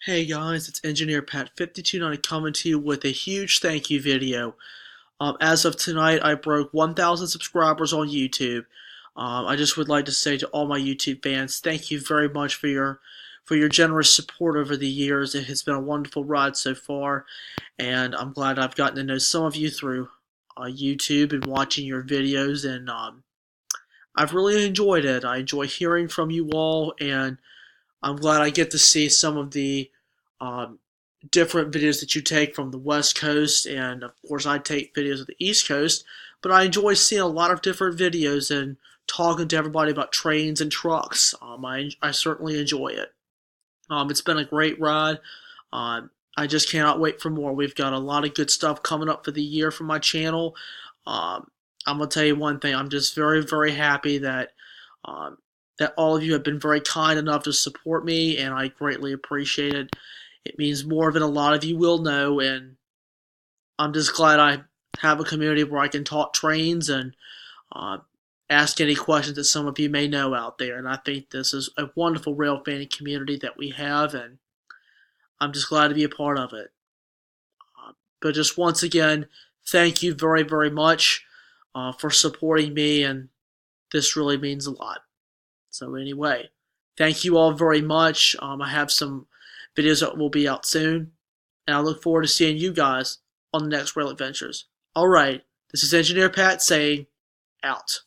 Hey guys, it's Engineer Pat 5290 coming to you with a huge thank you video. As of tonight, I broke 1,000 subscribers on YouTube. I just would like to say to all my YouTube fans, thank you very much for your generous support over the years. It has been a wonderful ride so far, and I'm glad I've gotten to know some of you through YouTube and watching your videos, and I've really enjoyed it. I enjoy hearing from you all, and I'm glad I get to see some of the um, different videos that you take from the West Coast, and of course, I take videos of the East Coast. But I enjoy seeing a lot of different videos and talking to everybody about trains and trucks. I certainly enjoy it. It's been a great ride. I just cannot wait for more. We've got a lot of good stuff coming up for the year for my channel. Um, I'm gonna tell you one thing. I'm just very, very happy um, that all of you have been very kind enough to support me, and I greatly appreciate it. It means more than a lot of you will know, and I'm just glad I have a community where I can talk trains and uh, ask any questions that some of you may know out there. And I think this is a wonderful rail fanning community that we have, and I'm just glad to be a part of it. But just once again, thank you very, very much for supporting me, and this really means a lot. So anyway, thank you all very much. I have some videos that will be out soon, and I look forward to seeing you guys on the next Rail Adventures. All right, this is Engineer Pat saying out.